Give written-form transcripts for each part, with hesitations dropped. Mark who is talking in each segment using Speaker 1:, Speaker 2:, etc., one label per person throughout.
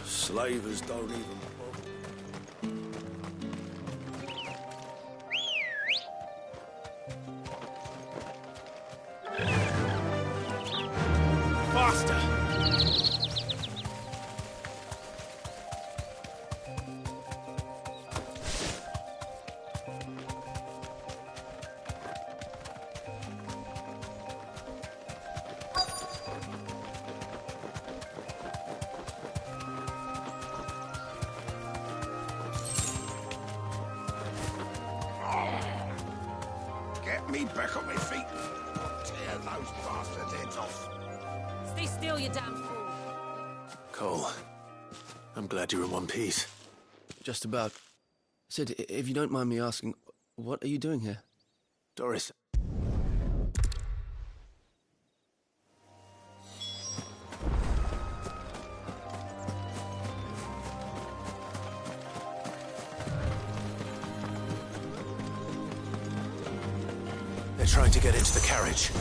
Speaker 1: Slavers don't even bother. Faster!
Speaker 2: Get me back on my feet. I'll tear those bastards' heads off.
Speaker 3: Stay still, you damn fool.
Speaker 1: Cole, I'm glad you're in one piece.
Speaker 4: Just about. Sid, if you don't mind me asking, what are you doing here?
Speaker 1: Doris. They're trying to get into the carriage.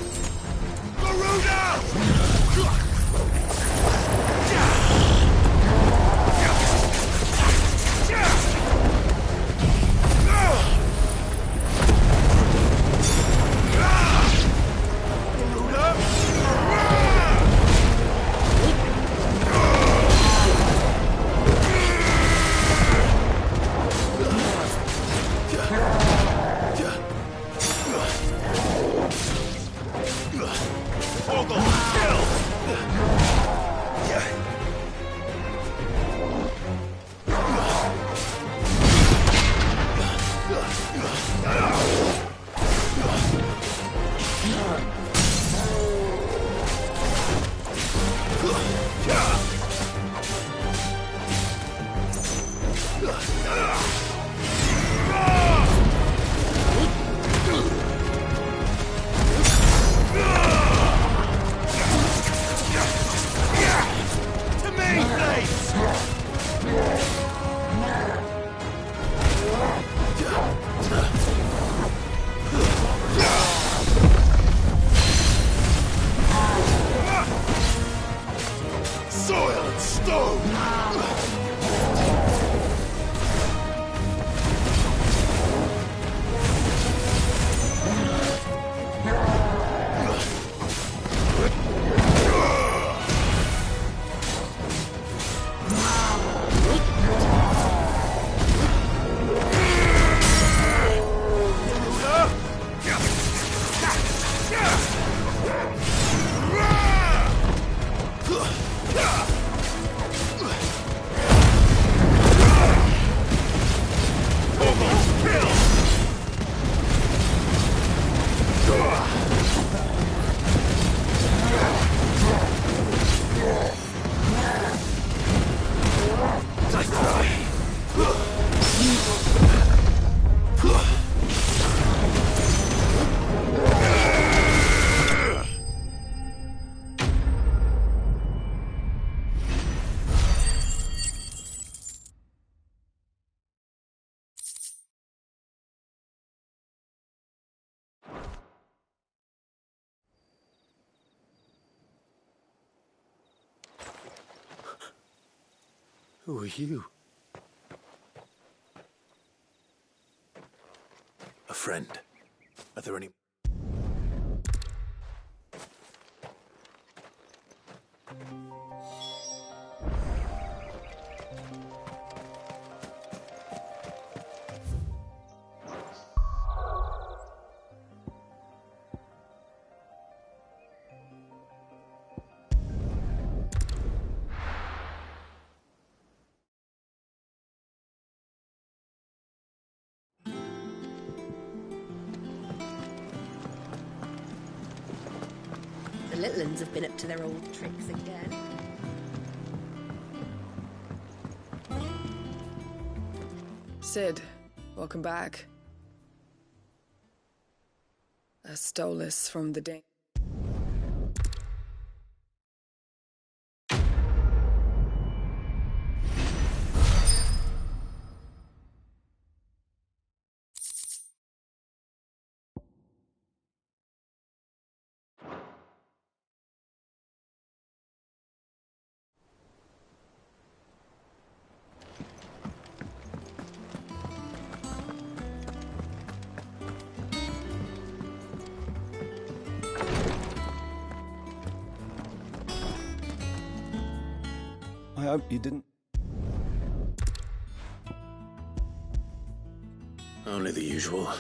Speaker 2: Soil and stone!
Speaker 1: Who are you? A friend. Are there any...
Speaker 3: The little uns have been up to their old tricks again.
Speaker 5: Sid, welcome back. I stole this from the Dane.
Speaker 6: I hope you didn't.
Speaker 1: Only the usual.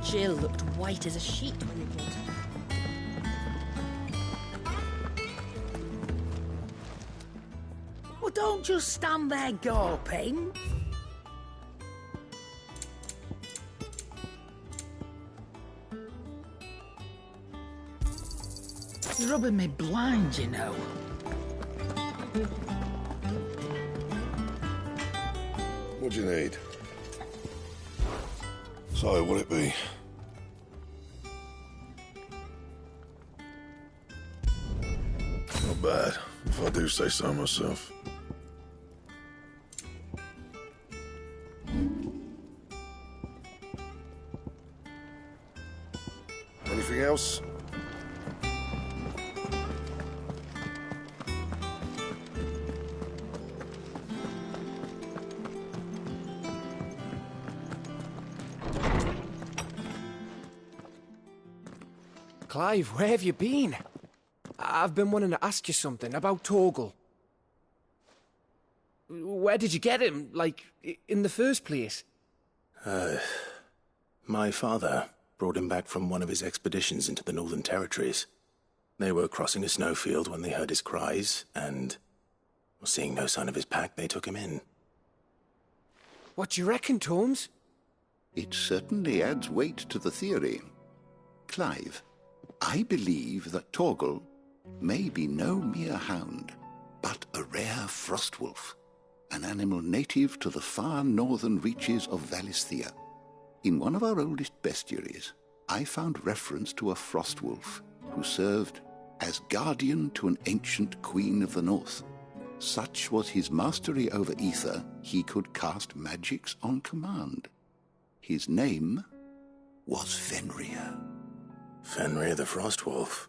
Speaker 3: Jill looked white as a sheet when we brought her.
Speaker 7: Well, don't just stand there gawping. You're rubbing me blind, you know.
Speaker 2: What do you need? So, what'll it be? Not bad, if I do say so myself. Anything else?
Speaker 4: Clive, where have you been? I've been wanting to ask you something about Torgal. Where did you get him, like, in the first place?
Speaker 1: My father brought him back from one of his expeditions into the Northern Territories. They were crossing a snowfield when they heard his cries, and, seeing no sign of his pack, they took him in.
Speaker 4: What do you reckon, Tomes?
Speaker 8: It certainly adds weight to the theory. Clive, I believe that Torgal may be no mere hound, but a rare frostwolf, an animal native to the far northern reaches of Valisthea. In one of our oldest bestiaries, I found reference to a frostwolf who served as guardian to an ancient queen of the north. Such was his mastery over ether, he could cast magics on command. His name was Fenrir.
Speaker 1: Fenrir the Frostwolf.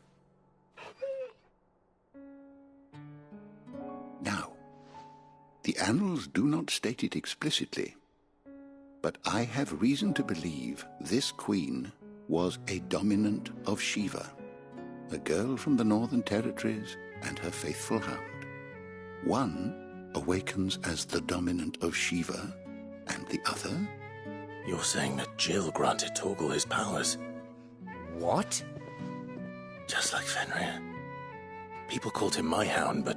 Speaker 8: Now, the annals do not state it explicitly, but I have reason to believe this queen was a dominant of Shiva, a girl from the Northern Territories and her faithful hound. One awakens as the dominant of Shiva, and the other...
Speaker 1: You're saying that Jill granted Torgal his powers?
Speaker 4: What?
Speaker 1: Just like Fenrir. People called him my hound, but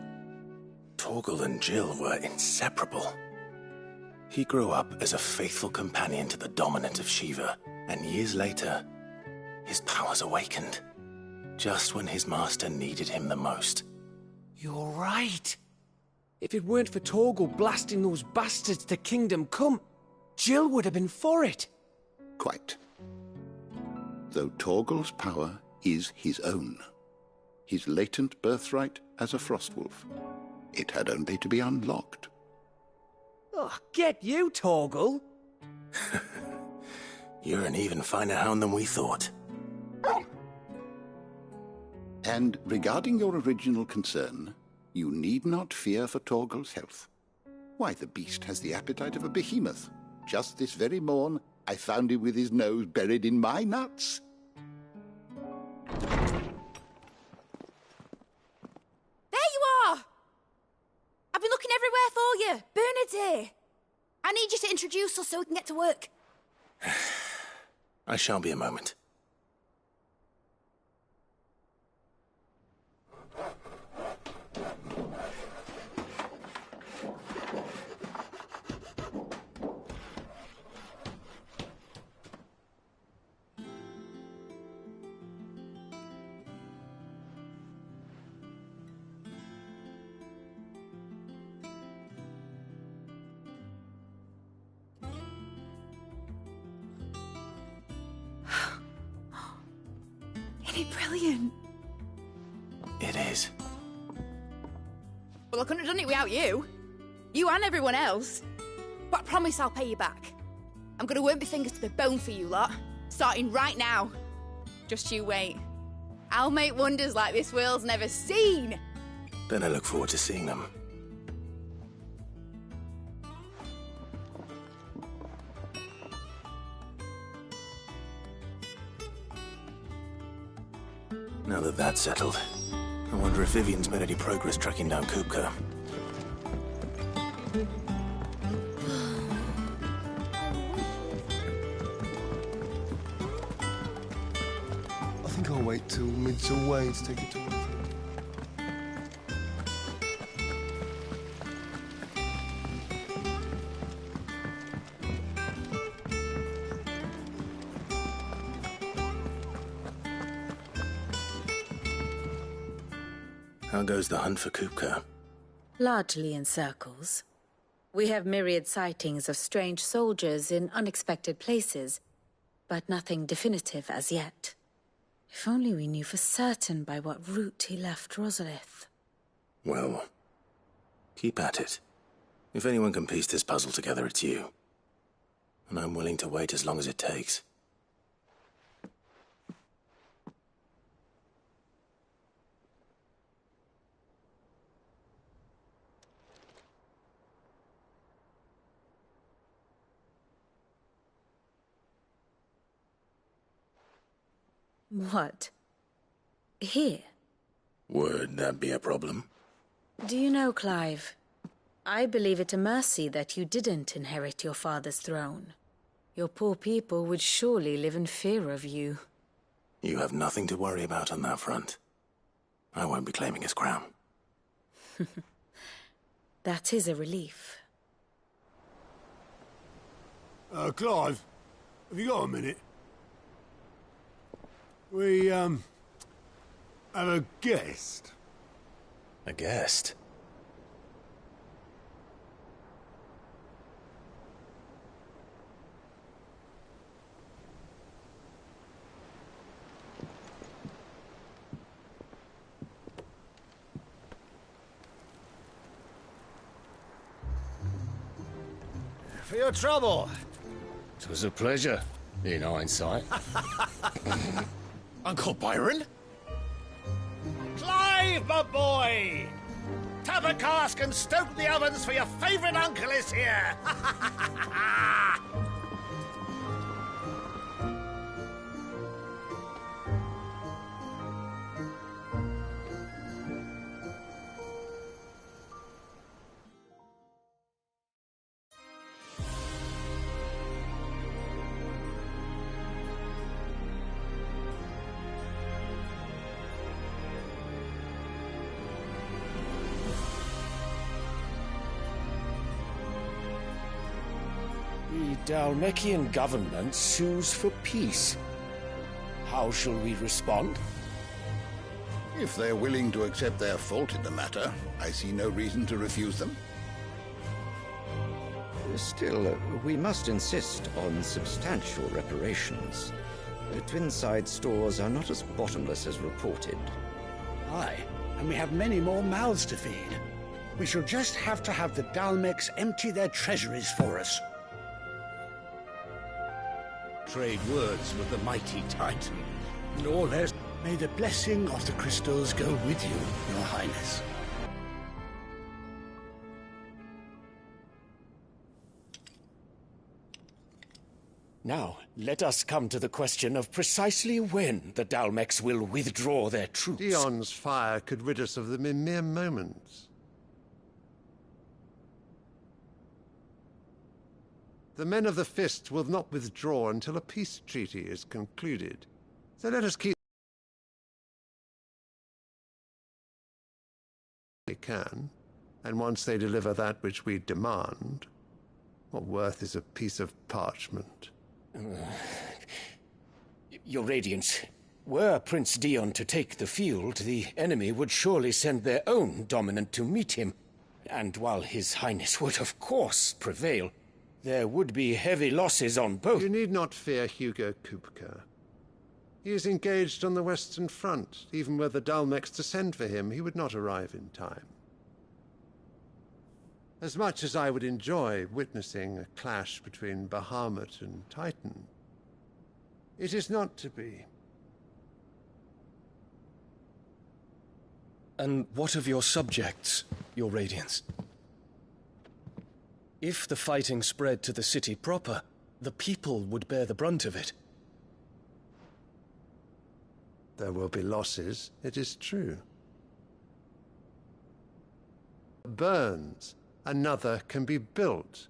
Speaker 1: Torgal and Jill were inseparable. He grew up as a faithful companion to the dominant of Shiva, and years later, his powers awakened, just when his master needed him the most.
Speaker 4: You're right. If it weren't for Torgal blasting those bastards to Kingdom Come, Jill would have been for it.
Speaker 8: Quite. Though Torgal's power is his own, his latent birthright as a Frostwolf. It had only to be unlocked.
Speaker 4: Oh, get you, Torgal!
Speaker 1: You're an even finer hound than we thought.
Speaker 8: And regarding your original concern, you need not fear for Torgal's health. Why, the beast has the appetite of a behemoth. Just this very morn, I found him with his nose buried in my nuts.
Speaker 9: There you are! I've been looking everywhere for you. Bernard's here. I need you to introduce us so we can get to work.
Speaker 1: I shall be a moment.
Speaker 9: Isn't it brilliant?
Speaker 1: It is.
Speaker 9: Well, I couldn't have done it without you. You and everyone else. But I promise I'll pay you back. I'm gonna work my fingers to the bone for you lot, starting right now. Just you wait. I'll make wonders like this world's never seen.
Speaker 1: Then I look forward to seeing them. Now that that's settled, I wonder if Vivian's made any progress tracking down Kupka.
Speaker 6: I think I'll wait till Mid's away to take it to her.
Speaker 1: How goes the hunt for Kupka?
Speaker 10: Largely in circles. We have myriad sightings of strange soldiers in unexpected places, but nothing definitive as yet. If only we knew for certain by what route he left Rosalith.
Speaker 1: Well, keep at it. If anyone can piece this puzzle together, it's you. And I'm willing to wait as long as it takes.
Speaker 10: What? Here?
Speaker 1: Would that be a problem?
Speaker 10: Do you know, Clive, I believe it a mercy that you didn't inherit your father's throne. Your poor people would surely live in fear of you.
Speaker 1: You have nothing to worry about on that front. I won't be claiming his crown.
Speaker 10: That is a relief.
Speaker 6: Clive, have you got a minute? We, have a guest.
Speaker 1: A guest?
Speaker 11: For your trouble. 'Twas a pleasure, in hindsight.
Speaker 2: Uncle Byron?
Speaker 11: Clive, my boy! Tap a cask and stoke the ovens, for your favourite uncle is here!
Speaker 4: The Dhalmekian government sues for peace. How shall we respond?
Speaker 8: If they're willing to accept their fault in the matter, I see no reason to refuse them.
Speaker 12: Still, we must insist on substantial reparations. Twinside stores are not as bottomless as reported.
Speaker 7: Aye, and we have many more mouths to feed. We shall just have to have the Dhalmeks empty their treasuries for us.
Speaker 2: Trade words with the mighty Titan.
Speaker 7: No less. May the blessing of the crystals go with you, Your Highness.
Speaker 4: Now, let us come to the question of precisely when the Dhalmeks will withdraw their troops.
Speaker 6: Dion's fire could rid us of them in mere moments. The men of the Fist will not withdraw until a peace treaty is concluded. So let us keep they can, and once they deliver that which we demand, what worth is a piece of parchment?
Speaker 4: Your Radiance, were Prince Dion to take the field, the enemy would surely send their own dominant to meet him. And while His Highness would, of course, prevail, there would be heavy losses on both.
Speaker 6: You need not fear Hugo Kupka. He is engaged on the Western Front. Even were the Dalmex to send for him, he would not arrive in time. As much as I would enjoy witnessing a clash between Bahamut and Titan, it is not to be.
Speaker 13: And what of your subjects, Your Radiance? If the fighting spread to the city proper, the people would bear the brunt of it.
Speaker 6: There will be losses, it is true. Burns, another can be built.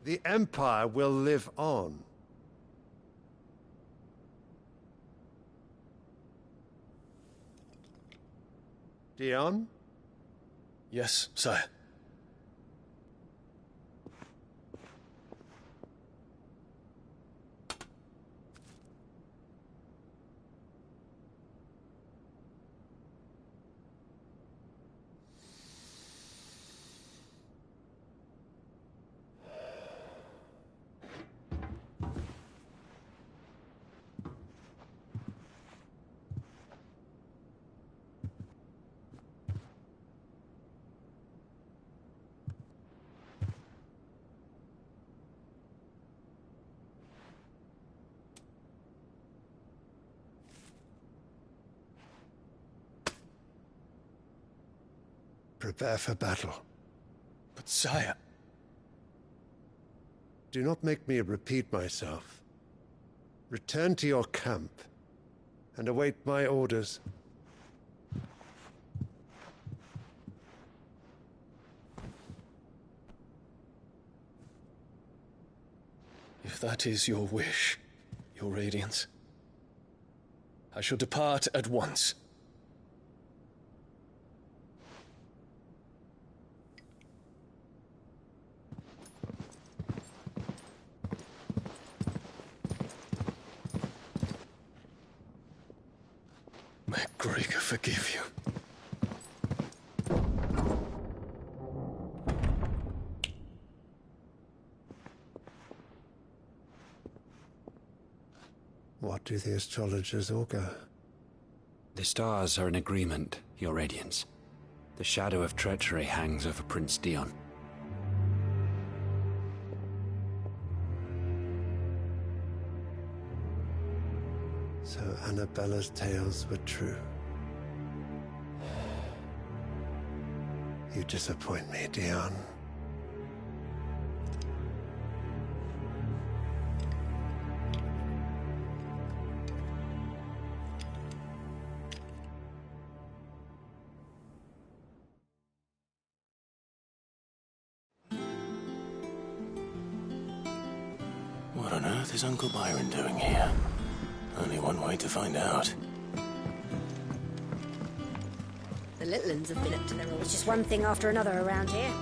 Speaker 6: The Empire will live on. Dion?
Speaker 13: Yes, sire.
Speaker 6: Prepare for battle.
Speaker 13: But sire...
Speaker 6: Do not make me repeat myself. Return to your camp and await my orders.
Speaker 13: If that is your wish, Your Radiance, I shall depart at once. May Gregor forgive you.
Speaker 6: What do the astrologers augur?
Speaker 14: The stars are in agreement, Your Radiance. The shadow of treachery hangs over Prince Dion.
Speaker 6: So Annabella's tales were true. You disappoint me, Dion.
Speaker 1: What on earth is Uncle Byron doing here? Only one way to find out.
Speaker 3: The Litlins have been up to their old...
Speaker 15: It's just one thing after another around here.